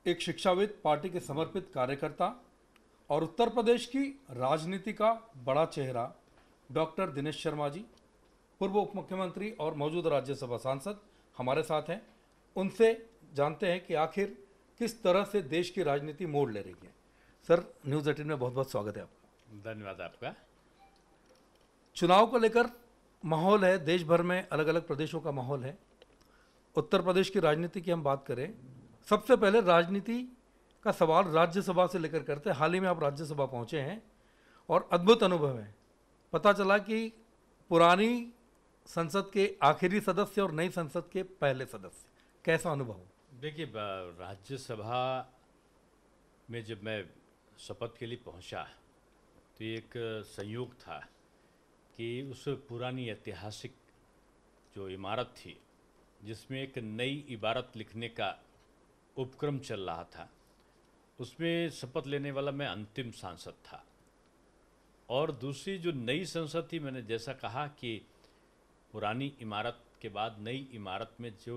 एक शिक्षाविद, पार्टी के समर्पित कार्यकर्ता और उत्तर प्रदेश की राजनीति का बड़ा चेहरा डॉक्टर दिनेश शर्मा जी, पूर्व उप मुख्यमंत्री और मौजूदा राज्यसभा सांसद हमारे साथ हैं। उनसे जानते हैं कि आखिर किस तरह से देश की राजनीति मोड़ ले रही है। सर, न्यूज़ 18 में बहुत बहुत स्वागत है आपका। धन्यवाद आपका। चुनाव को लेकर माहौल है, देश भर में अलग अलग प्रदेशों का माहौल है। उत्तर प्रदेश की राजनीति की हम बात करें, सबसे पहले राजनीति का सवाल राज्यसभा से लेकर करते हैं। हाल ही में आप राज्यसभा पहुंचे हैं और अद्भुत अनुभव है। पता चला कि पुरानी संसद के आखिरी सदस्य और नई संसद के पहले सदस्य, कैसा अनुभव हो? देखिए, राज्यसभा में जब मैं शपथ के लिए पहुंचा तो एक संयोग था कि उस पुरानी ऐतिहासिक जो इमारत थी जिसमें एक नई इबारत लिखने का उपक्रम चल रहा था, उसमें शपथ लेने वाला मैं अंतिम सांसद था। और दूसरी जो नई संसद थी, मैंने जैसा कहा कि पुरानी इमारत के बाद नई इमारत में जो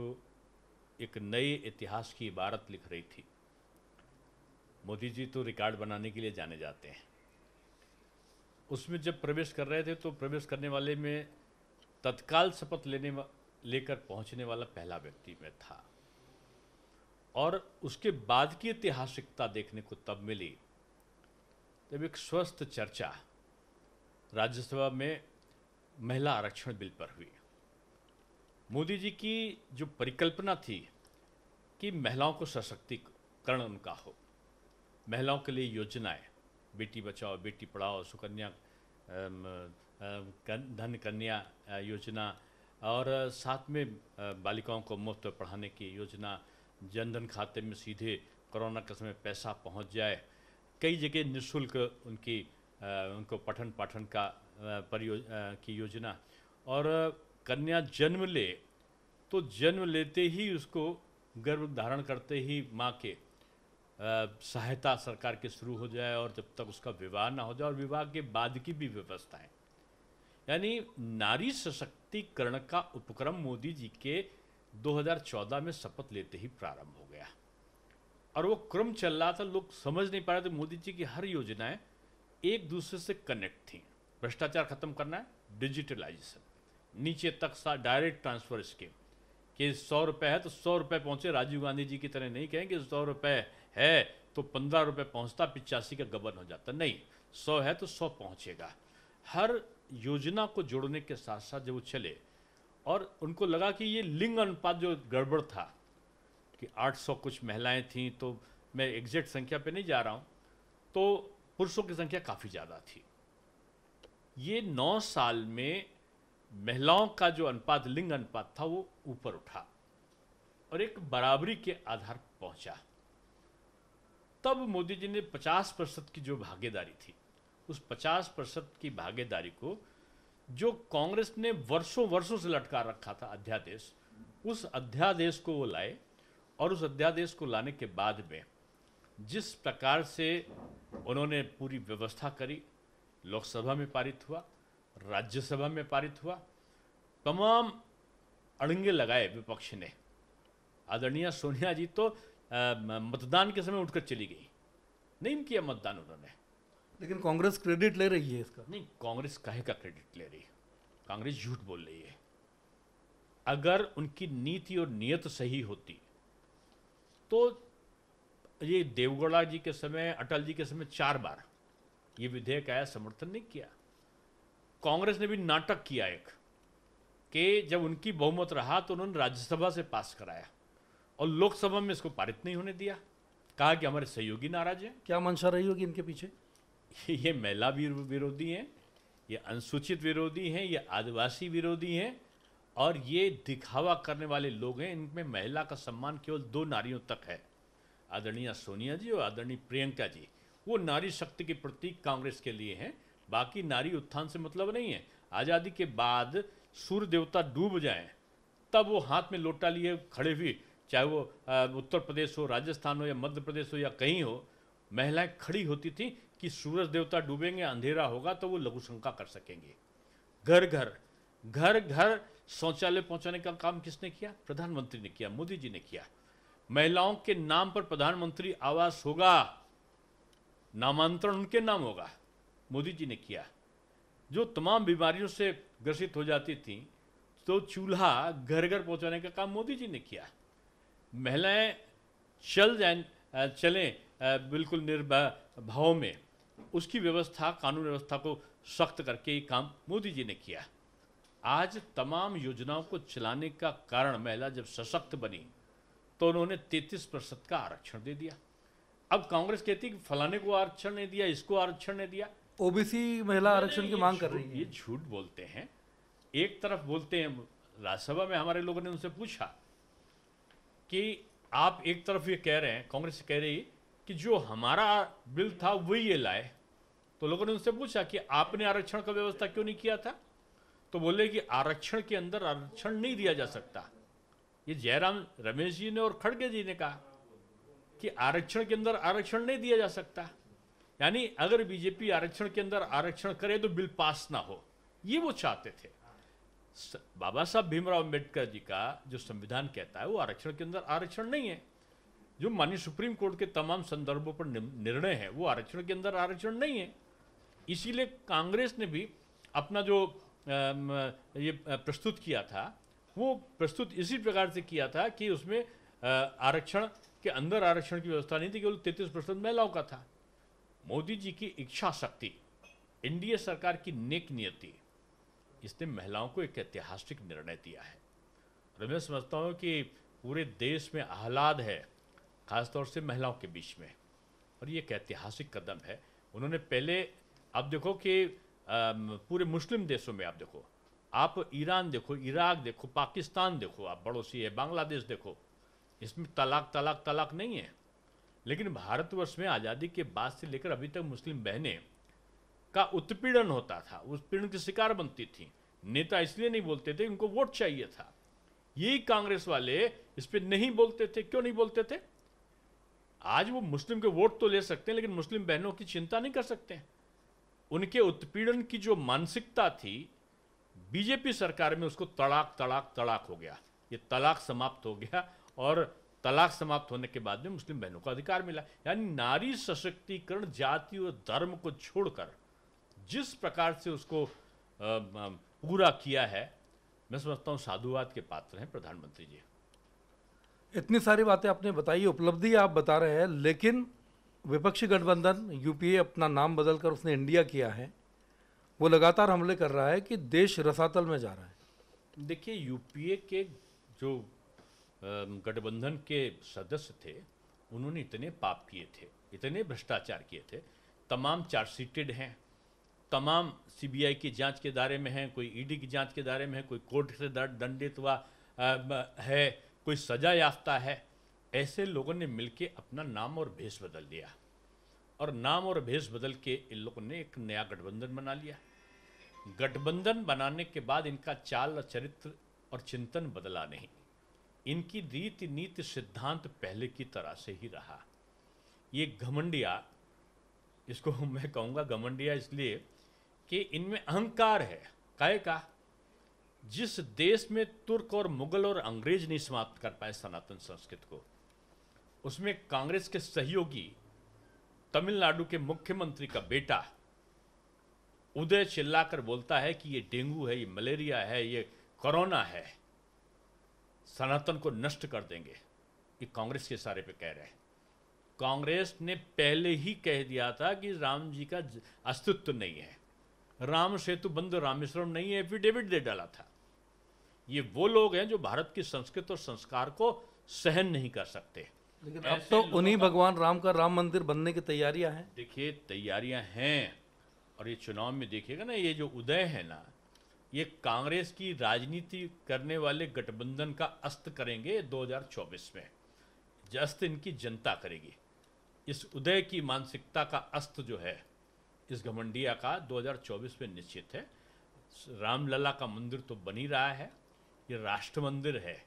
एक नए इतिहास की इबारत लिख रही थी। मोदी जी तो रिकॉर्ड बनाने के लिए जाने जाते हैं। उसमें जब प्रवेश कर रहे थे तो प्रवेश करने वाले में तत्काल शपथ लेकर पहुंचने वाला पहला व्यक्ति मैं था। और उसके बाद की ऐतिहासिकता देखने को तब मिली जब एक स्वस्थ चर्चा राज्यसभा में महिला आरक्षण बिल पर हुई। मोदी जी की जो परिकल्पना थी कि महिलाओं को सशक्तिकरण उनका हो, महिलाओं के लिए योजनाएं, बेटी बचाओ बेटी पढ़ाओ, सुकन्या धन कन्या योजना, और साथ में बालिकाओं को मुफ्त पढ़ाने की योजना, जनधन खाते में सीधे कोरोना के समय पैसा पहुंच जाए, कई जगह निःशुल्क उनको पठन पाठन का की योजना, और कन्या जन्म ले तो जन्म लेते ही उसको गर्भ धारण करते ही माँ के सहायता सरकार के शुरू हो जाए और जब तक उसका विवाह ना हो जाए, और विवाह के बाद की भी व्यवस्थाएं। यानी नारी सशक्तिकरण का उपक्रम मोदी जी के 2014 में शपथ लेते ही प्रारंभ हो गया और वो क्रम चल रहा था। लोग समझ नहीं पा रहे थे मोदी जी की हर योजनाएं एक दूसरे से कनेक्ट थी। भ्रष्टाचार खत्म करना है, डिजिटलाइजेशन, नीचे तक सा डायरेक्ट ट्रांसफर स्कीम कि 100 रुपये है तो 100 रुपये पहुंचे। राजीव गांधी जी की तरह नहीं कहेंगे 100 रुपये है तो 15 रुपये पहुंचता, 85 का गबन हो जाता। नहीं, 100 है तो 100 पहुंचेगा। हर योजना को जोड़ने के साथ साथ जब वो चले और उनको लगा कि ये लिंग अनुपात जो गड़बड़ था कि 800 कुछ महिलाएं थीं, तो मैं एग्जैक्ट संख्या पे नहीं जा रहा हूँ, तो पुरुषों की संख्या काफ़ी ज़्यादा थी। ये 9 साल में महिलाओं का जो अनुपात, लिंग अनुपात था, वो ऊपर उठा और एक बराबरी के आधार पर पहुंचा। तब मोदी जी ने 50% की जो भागीदारी थी, उस 50% की भागीदारी को जो कांग्रेस ने वर्षों वर्षों से लटका रखा था अध्यादेश, उस अध्यादेश को वो लाए। और उस अध्यादेश को लाने के बाद में जिस प्रकार से उन्होंने पूरी व्यवस्था करी, लोकसभा में पारित हुआ, राज्यसभा में पारित हुआ, तमाम अड़ंगे लगाए विपक्ष ने। आदरणीय सोनिया जी तो मतदान के समय उठकर चली गई, नहीं किया मतदान उन्होंने। लेकिन कांग्रेस क्रेडिट ले रही है इसका। नहीं, कांग्रेस काहे का क्रेडिट ले रही है? कांग्रेस झूठ बोल रही है। अगर उनकी नीति और नीयत सही होती तो ये देवगौड़ा जी के समय, अटल जी के समय 4 बार ये विधेयक आया, समर्थन नहीं किया। कांग्रेस ने भी नाटक किया एक कि जब उनकी बहुमत रहा तो उन्होंने राज्यसभा से पास कराया और लोकसभा में इसको पारित नहीं होने दिया। कहा कि हमारे सहयोगी नाराज हैं। क्या मंशा रही होगी इनके पीछे? ये महिला विरोधी हैं, ये अनुसूचित विरोधी हैं, ये आदिवासी विरोधी हैं और ये दिखावा करने वाले लोग हैं। इनमें महिला का सम्मान केवल 2 नारियों तक है, आदरणीय सोनिया जी और आदरणीय प्रियंका जी। वो नारी शक्ति के प्रतीक कांग्रेस के लिए हैं, बाकी नारी उत्थान से मतलब नहीं है। आज़ादी के बाद सूर्य देवता डूब जाएं तब वो हाथ में लोटा लिए खड़े हुए, चाहे वो उत्तर प्रदेश हो, राजस्थान हो या मध्य प्रदेश हो या कहीं हो, महिलाएं खड़ी होती थी कि सूरज देवता डूबेंगे, अंधेरा होगा तो वो लघु शंका कर सकेंगे। घर घर घर घर शौचालय पहुंचाने का काम किसने किया? प्रधानमंत्री ने किया, मोदी जी ने किया। महिलाओं के नाम पर प्रधानमंत्री आवास होगा, नामांतरण उनके नाम होगा, मोदी जी ने किया। जो तमाम बीमारियों से ग्रसित हो जाती थी तो चूल्हा घर घर पहुंचाने का काम मोदी जी ने किया। महिलाएं चलें बिल्कुल निर्भय भाव में, उसकी व्यवस्था, कानून व्यवस्था को सख्त करके ये काम मोदी जी ने किया। आज तमाम योजनाओं को चलाने का कारण महिला जब सशक्त बनी तो उन्होंने 33% का आरक्षण दे दिया। अब कांग्रेस कहती है कि फलाने को आरक्षण नहीं दिया, इसको आरक्षण नहीं दिया। ओबीसी महिला आरक्षण की मांग कर रही है। ये झूठ बोलते हैं। एक तरफ बोलते हैं, राज्यसभा में हमारे लोगों ने उनसे पूछा कि आप एक तरफ ये कह रहे हैं, कांग्रेस कह रही कि जो हमारा बिल था वही ये लाए, तो लोगों ने उनसे पूछा कि आपने आरक्षण का व्यवस्था क्यों नहीं किया था, तो बोले कि आरक्षण के अंदर आरक्षण नहीं दिया जा सकता। ये जयराम रमेश जी ने और खड़गे जी ने कहा कि आरक्षण के अंदर आरक्षण नहीं दिया जा सकता, यानी अगर बीजेपी आरक्षण के अंदर आरक्षण करे तो बिल पास ना हो, ये वो चाहते थे। बाबा साहब भीमराव अम्बेडकर जी का जो संविधान कहता है वो आरक्षण के अंदर आरक्षण नहीं है। जो माननीय सुप्रीम कोर्ट के तमाम संदर्भों पर निर्णय है वो आरक्षण के अंदर आरक्षण नहीं है। इसीलिए कांग्रेस ने भी अपना जो ये प्रस्तुत किया था वो प्रस्तुत इसी प्रकार से किया था कि उसमें आरक्षण के अंदर आरक्षण की व्यवस्था नहीं थी, केवल 33% महिलाओं का था। मोदी जी की इच्छा शक्ति, एनडीए सरकार की नेक नियति, इसने महिलाओं को एक ऐतिहासिक निर्णय दिया है। और मैं समझता हूँ कि पूरे देश में आह्लाद है, खासतौर से महिलाओं के बीच में, और ये एक ऐतिहासिक कदम है। उन्होंने पहले, आप देखो कि पूरे मुस्लिम देशों में आप देखो, आप ईरान देखो, इराक देखो, पाकिस्तान देखो, आप पड़ोसी है, बांग्लादेश देखो, इसमें तलाक नहीं है। लेकिन भारतवर्ष में आज़ादी के बाद से लेकर अभी तक मुस्लिम बहनें का उत्पीड़न होता था, उस पीड़न की शिकार बनती थी। नेता इसलिए नहीं बोलते थे, उनको वोट चाहिए था। यही कांग्रेस वाले इस पर नहीं बोलते थे। क्यों नहीं बोलते थे? आज वो मुस्लिम के वोट तो ले सकते हैं, लेकिन मुस्लिम बहनों की चिंता नहीं कर सकते। उनके उत्पीड़न की जो मानसिकता थी, बीजेपी सरकार में उसको तड़ाक हो गया। ये तलाक समाप्त हो गया, और तलाक समाप्त होने के बाद में मुस्लिम बहनों को अधिकार मिला। यानी नारी सशक्तिकरण जाति और धर्म को छोड़कर जिस प्रकार से उसको पूरा किया है, मैं समझता हूँ साधुवाद के पात्र हैं प्रधानमंत्री जी। इतनी सारी बातें आपने बताई, उपलब्धि आप बता रहे हैं, लेकिन विपक्षी गठबंधन यूपीए अपना नाम बदलकर उसने इंडिया किया है, वो लगातार हमले कर रहा है कि देश रसातल में जा रहा है। देखिए, यूपीए के जो गठबंधन के सदस्य थे, उन्होंने इतने पाप किए थे, इतने भ्रष्टाचार किए थे, तमाम चार्जशीटेड हैं, तमाम सीबीआई की जांच के दायरे में हैं, कोई ईडी की जांच के दायरे में है, कोई कोर्ट से दंडित हुआ है, कोई सजा याफ्ता है। ऐसे लोगों ने मिलके अपना नाम और भेष बदल दिया, और नाम और भेष बदल के इन लोगों ने एक नया गठबंधन बना लिया। गठबंधन बनाने के बाद इनका चाल और चरित्र और चिंतन बदला नहीं। इनकी रीति नीति सिद्धांत पहले की तरह से ही रहा। ये घमंडिया, इसको मैं कहूँगा घमंडिया इसलिए कि इनमें अहंकार है। काहे का? जिस देश में तुर्क और मुगल और अंग्रेज नहीं समाप्त कर पाए सनातन संस्कृति को, उसमें कांग्रेस के सहयोगी तमिलनाडु के मुख्यमंत्री का बेटा उदय चिल्लाकर बोलता है कि ये डेंगू है, ये मलेरिया है, ये कोरोना है, सनातन को नष्ट कर देंगे। ये कांग्रेस के सारे पे कह रहे हैं। कांग्रेस ने पहले ही कह दिया था कि राम जी का अस्तित्व नहीं है, राम सेतु बंद रामेश्वरम नहीं है, एफिडेविट दे डाला था। ये वो लोग हैं जो भारत की संस्कृति और संस्कार को सहन नहीं कर सकते। लेकिन अब तो उन्हीं भगवान राम का राम मंदिर बनने की तैयारियां हैं। देखिए, तैयारियां हैं, और ये चुनाव में देखिएगा ना, ये जो उदय है ना, ये कांग्रेस की राजनीति करने वाले गठबंधन का अस्त करेंगे 2024 में। अस्त इनकी जनता करेगी। इस उदय की मानसिकता का अस्त जो है इस घमंडिया का 2024 में निश्चित है। रामलला का मंदिर तो बन ही रहा है, ये राष्ट्र मंदिर है।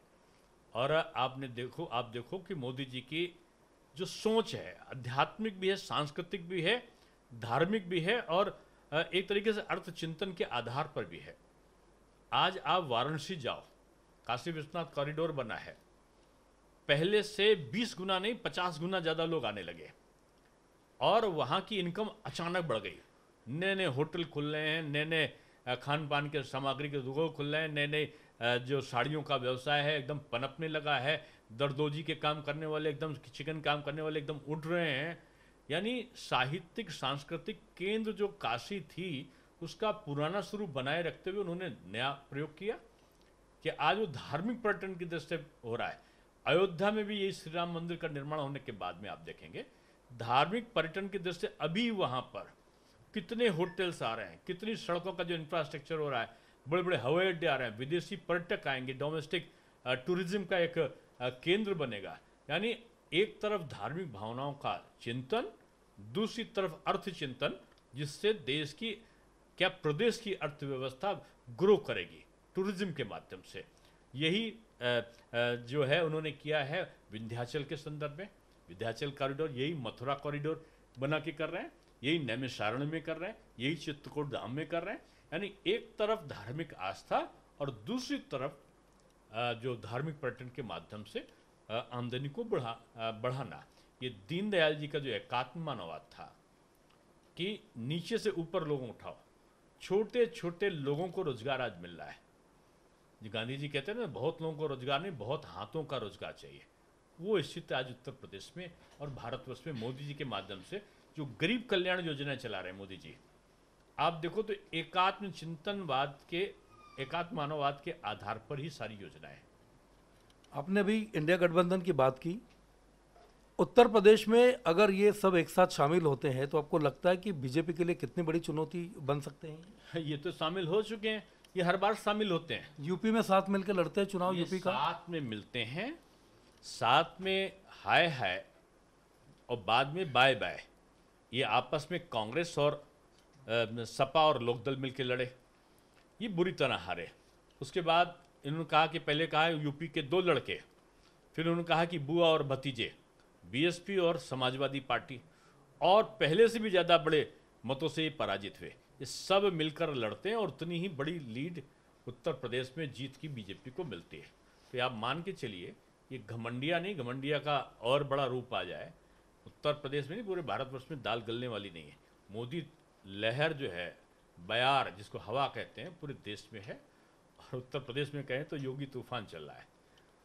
और आप देखो कि मोदी जी की जो सोच है, आध्यात्मिक भी है, सांस्कृतिक भी है, धार्मिक भी है, और एक तरीके से अर्थ चिंतन के आधार पर भी है। आज आप वाराणसी जाओ, काशी विश्वनाथ कॉरिडोर बना है, पहले से 20 गुना नहीं 50 गुना ज़्यादा लोग आने लगे और वहाँ की इनकम अचानक बढ़ गई। नए नए होटल खुल रहे हैं, नए नए खान पान के सामग्री के दुकान खुल रहे हैं, नए नए जो साड़ियों का व्यवसाय है एकदम पनपने लगा है। दरदोजी के काम करने वाले एकदम चिकन काम करने वाले एकदम उठ रहे हैं। यानी साहित्यिक सांस्कृतिक केंद्र जो काशी थी उसका पुराना स्वरूप बनाए रखते हुए उन्होंने नया प्रयोग किया कि आज वो धार्मिक पर्यटन की दृष्टि से हो रहा है। अयोध्या में भी यही श्री राम मंदिर का निर्माण होने के बाद में आप देखेंगे धार्मिक पर्यटन की दृष्टि से अभी वहाँ पर कितने होटल्स आ रहे हैं, कितनी सड़कों का जो इंफ्रास्ट्रक्चर हो रहा है, बड़े बड़े हवाई अड्डे आ रहे हैं, विदेशी पर्यटक आएंगे, डोमेस्टिक टूरिज्म का एक केंद्र बनेगा। यानी एक तरफ धार्मिक भावनाओं का चिंतन, दूसरी तरफ अर्थ चिंतन, जिससे देश की क्या प्रदेश की अर्थव्यवस्था ग्रो करेगी टूरिज्म के माध्यम से। यही जो है उन्होंने किया है विंध्याचल के संदर्भ में, विंध्याचल कॉरिडोर, यही मथुरा कॉरिडोर बना के कर रहे हैं, यही नैमिषारण्य में कर रहे हैं, यही चित्रकूट धाम में कर रहे हैं। यानी एक तरफ धार्मिक आस्था और दूसरी तरफ जो धार्मिक पर्यटन के माध्यम से आमदनी को बढ़ाना। ये दीनदयाल जी का जो एकात्म मानववाद था कि नीचे से ऊपर लोगों उठाओ, छोटे छोटे लोगों को रोजगार आज मिल रहा है। गांधी जी कहते हैं ना, बहुत लोगों को रोजगार नहीं, बहुत हाथों का रोजगार चाहिए। वो स्थिति आज उत्तर प्रदेश में और भारतवर्ष में मोदी जी के माध्यम से जो गरीब कल्याण योजनाएं चला रहे हैं मोदी जी, आप देखो तो एकात्म चिंतनवाद के, एकात्म मानववाद के आधार पर ही सारी योजनाएं। आपने अभी इंडिया गठबंधन की बात की। उत्तर प्रदेश में अगर ये सब एक साथ शामिल होते हैं तो आपको लगता है कि बीजेपी के लिए कितनी बड़ी चुनौती बन सकते हैं? ये तो शामिल हो चुके हैं, ये हर बार शामिल होते हैं। यूपी में साथ मिलकर लड़ते हैं चुनाव, ये यूपी का साथ में मिलते हैं, साथ में हाय हाय और बाद में बाय बाय। ये आपस में कांग्रेस और सपा और लोकदल मिलकर लड़े, ये बुरी तरह हारे। उसके बाद इन्होंने कहा कि पहले कहा यूपी के 2 लड़के, फिर उन्होंने कहा कि बुआ और भतीजे, बीएसपी और समाजवादी पार्टी, और पहले से भी ज़्यादा बड़े मतों से ये पराजित हुए। ये सब मिलकर लड़ते हैं और उतनी ही बड़ी लीड उत्तर प्रदेश में जीत की बीजेपी को मिलती है। तो आप मान के चलिए ये घमंडिया नहीं, घमंडिया का और बड़ा रूप आ जाए उत्तर प्रदेश में नहीं, पूरे भारतवर्ष में दाल गलने वाली नहीं है। मोदी लहर जो है, बयार जिसको हवा कहते हैं, पूरे देश में है, और उत्तर प्रदेश में कहें तो योगी तूफान चल रहा है।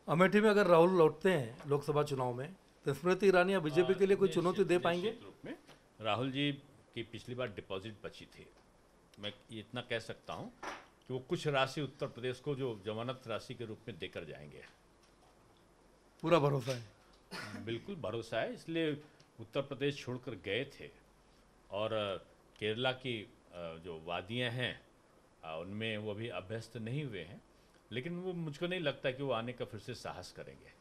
अमेठी में अगर राहुल लौटते हैं लोकसभा चुनाव में तो स्मृति ईरानी बीजेपी के लिए कोई चुनौती दे पाएंगे? निश्चित रूप में राहुल जी की पिछली बार डिपॉजिट बची थी, मैं ये इतना कह सकता हूँ कि वो कुछ राशि उत्तर प्रदेश को जो जमानत राशि के रूप में देकर जाएंगे। पूरा भरोसा है? बिल्कुल भरोसा है, इसलिए उत्तर प्रदेश छोड़कर गए थे। और केरला की जो वादियाँ हैं उनमें वो अभी अभ्यस्त नहीं हुए हैं, लेकिन वो मुझको नहीं लगता कि वो आने का फिर से साहस करेंगे।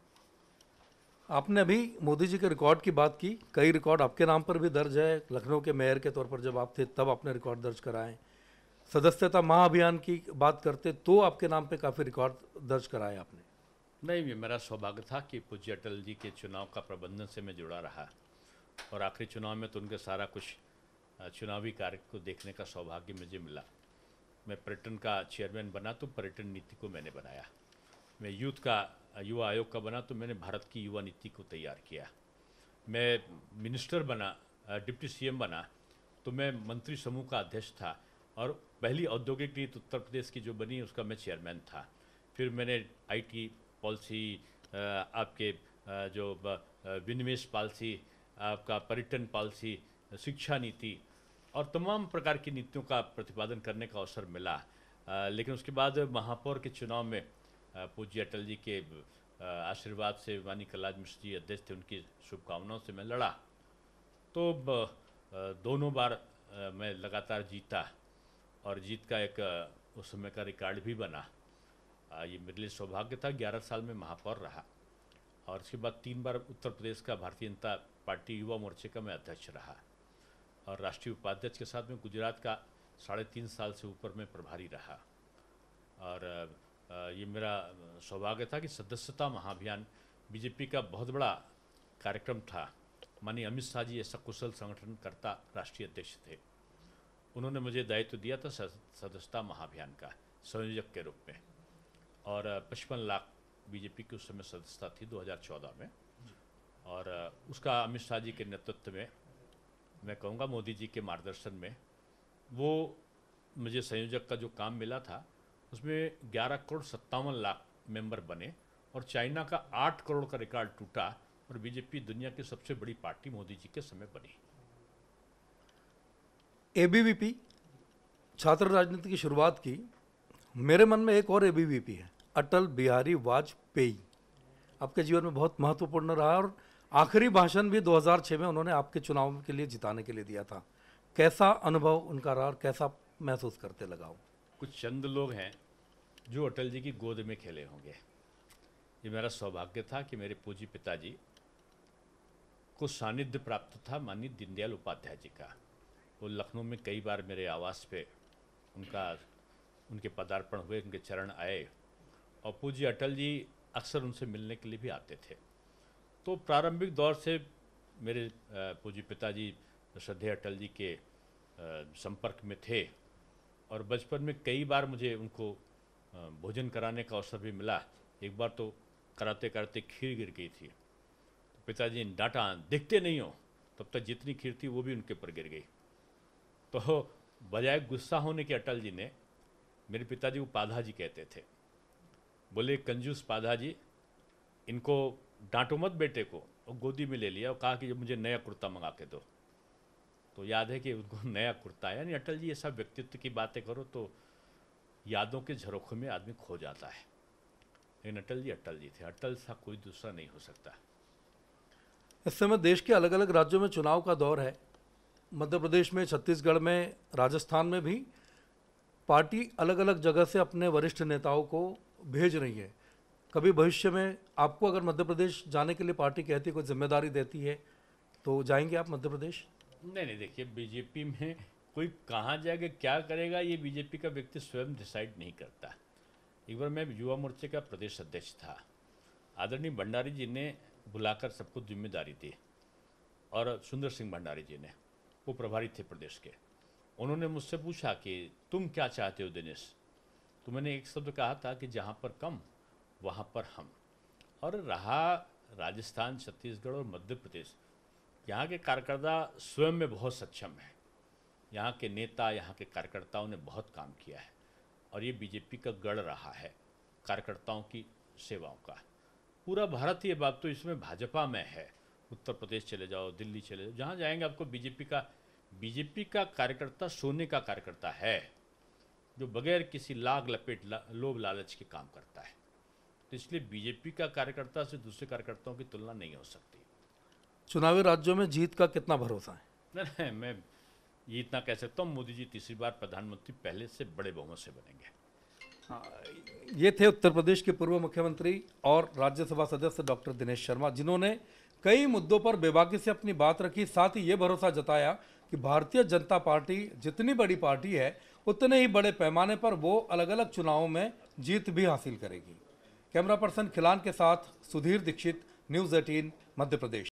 आपने अभी मोदी जी के रिकॉर्ड की बात की, कई रिकॉर्ड आपके नाम पर भी दर्ज है। लखनऊ के मेयर के तौर पर जब आप थे तब आपने रिकॉर्ड दर्ज कराए। सदस्यता महाअभियान की बात करते तो आपके नाम पे काफ़ी रिकॉर्ड दर्ज कराए आपने। नहीं, ये मेरा सौभाग्य था कि पूज्य अटल जी के चुनाव का प्रबंधन से मैं जुड़ा रहा, और आखिरी चुनाव में तो उनके सारा कुछ चुनावी कार्य को देखने का सौभाग्य मुझे मिला। मैं पर्यटन का चेयरमैन बना तो पर्यटन नीति को मैंने बनाया। मैं युवा आयोग का बना तो मैंने भारत की युवा नीति को तैयार किया। मैं मिनिस्टर बना, डिप्टी सीएम बना तो मैं मंत्री समूह का अध्यक्ष था, और पहली औद्योगिक नीति उत्तर प्रदेश की जो बनी उसका मैं चेयरमैन था। फिर मैंने आईटी पॉलिसी, आपके जो विनिवेश पॉलिसी, आपका पर्यटन पॉलिसी, शिक्षा नीति और तमाम प्रकार की नीतियों का प्रतिपादन करने का अवसर मिला। लेकिन उसके बाद महापौर के चुनाव में पूज्य अटल जी के आशीर्वाद से वानी कलराज मिश्र जी अध्यक्ष थे, उनकी शुभकामनाओं से मैं लड़ा, तो दोनों बार मैं लगातार जीता, और जीत का एक उस समय का रिकॉर्ड भी बना। ये मेरे लिए सौभाग्य था। 11 साल में महापौर रहा, और उसके बाद 3 बार उत्तर प्रदेश का भारतीय जनता पार्टी युवा मोर्चे का मैं अध्यक्ष रहा, और राष्ट्रीय उपाध्यक्ष के साथ में गुजरात का 3.5 साल से ऊपर में प्रभारी रहा। और ये मेरा सौभाग्य था कि सदस्यता महाअभियान बीजेपी का बहुत बड़ा कार्यक्रम था। माननीय अमित शाह जी ऐसा कुशल संगठनकर्ता राष्ट्रीय अध्यक्ष थे, उन्होंने मुझे दायित्व दिया था सदस्यता महाअभियान का संयोजक के रूप में, और 55 लाख बीजेपी की उस समय सदस्यता थी 2014 में, और उसका अमित शाह जी के नेतृत्व में, मैं कहूँगा मोदी जी के मार्गदर्शन में, वो मुझे संयोजक का जो काम मिला था उसमें 11,57,00,000 मेंबर बने और चाइना का 8 करोड़ का रिकॉर्ड टूटा और बीजेपी दुनिया की सबसे बड़ी पार्टी मोदी जी के समय बनी। एबीवीपी छात्र राजनीति की शुरुआत की। मेरे मन में एक और एबीवीपी है, अटल बिहारी वाजपेयी। आपके जीवन में बहुत महत्वपूर्ण रहा और आखिरी भाषण भी 2006 में उन्होंने आपके चुनाव के लिए जिताने के लिए दिया था। कैसा अनुभव उनका रहा और कैसा महसूस करते लगा हो? कुछ चंद लोग हैं जो अटल जी की गोद में खेले होंगे। ये मेरा सौभाग्य था कि मेरे पूज्य पिताजी को सानिध्य प्राप्त था माननीय दीनदयाल उपाध्याय जी का। वो लखनऊ में कई बार मेरे आवास पे उनके पदार्पण हुए, उनके चरण आए और पूज्य अटल जी अक्सर उनसे मिलने के लिए भी आते थे। तो प्रारंभिक दौर से मेरे पूज्य पिताजी श्रद्धेय अटल जी के संपर्क में थे और बचपन में कई बार मुझे उनको भोजन कराने का अवसर भी मिला। एक बार तो कराते कराते खीर गिर गई थी, तो पिताजी ने डांटा, देखते नहीं हो। तब तक जितनी खीर थी वो भी उनके ऊपर गिर गई। तो बजाय गुस्सा होने के अटल जी ने, मेरे पिताजी को पाधा जी कहते थे, बोले कंजूस पाधा जी, इनको डांटो मत बेटे को, और गोदी में ले लिया और कहा कि मुझे नया कुर्ता मंगा के दो। तो याद है कि उनको नया कुर्ता, यानी अटल जी ऐसा व्यक्तित्व की बातें करो तो यादों के झरोखे में आदमी खो जाता है। लेकिन अटल जी थे, अटल सा कोई दूसरा नहीं हो सकता। इस समय देश के अलग अलग राज्यों में चुनाव का दौर है। मध्य प्रदेश में, छत्तीसगढ़ में, राजस्थान में भी पार्टी अलग अलग जगह से अपने वरिष्ठ नेताओं को भेज रही है। कभी भविष्य में आपको अगर मध्य प्रदेश जाने के लिए पार्टी कहती है, कोई जिम्मेदारी देती है, तो जाएंगे आप मध्य प्रदेश? नहीं, देखिए, बीजेपी में कोई कहाँ जाएगा, क्या करेगा, ये बीजेपी का व्यक्ति स्वयं डिसाइड नहीं करता। एक बार मैं युवा मोर्चे का प्रदेश अध्यक्ष था, आदरणीय भंडारी जी ने बुलाकर सबको जिम्मेदारी दी और सुंदर सिंह भंडारी जी ने, वो प्रभारी थे प्रदेश के। उन्होंने मुझसे पूछा कि तुम क्या चाहते हो दिनेश? तो मैंने एक शब्द कहा था कि जहाँ पर कम वहाँ पर हम। और रहा राजस्थान, छत्तीसगढ़ और मध्य प्रदेश, यहाँ के कार्यकर्ता स्वयं में बहुत सक्षम है। यहाँ के नेता, यहाँ के कार्यकर्ताओं ने बहुत काम किया है और ये बीजेपी का गढ़ रहा है कार्यकर्ताओं की सेवाओं का। पूरा भारत ये बात तो इसमें भाजपा में है। उत्तर प्रदेश चले जाओ, दिल्ली चले जाओ, जहाँ जाएंगे आपको बीजेपी का कार्यकर्ता सोने का कार्यकर्ता है, जो बगैर किसी लाग लपेट लोभ लालच के काम करता है। तो इसलिए बीजेपी का कार्यकर्ता से दूसरे कार्यकर्ताओं की तुलना नहीं हो सकती। चुनावी राज्यों में जीत का कितना भरोसा है? नहीं, मैं ये इतना कह सकता हूँ, मोदी जी तीसरी बार प्रधानमंत्री पहले से बड़े बहुमत से बनेंगे। ये थे उत्तर प्रदेश के पूर्व मुख्यमंत्री और राज्यसभा सदस्य डॉक्टर दिनेश शर्मा, जिन्होंने कई मुद्दों पर बेबाकी से अपनी बात रखी। साथ ही ये भरोसा जताया कि भारतीय जनता पार्टी जितनी बड़ी पार्टी है, उतने ही बड़े पैमाने पर वो अलग अलग चुनावों में जीत भी हासिल करेगी। कैमरा पर्सन खिलान के साथ सुधीर दीक्षित, न्यूज़ 18 मध्य प्रदेश।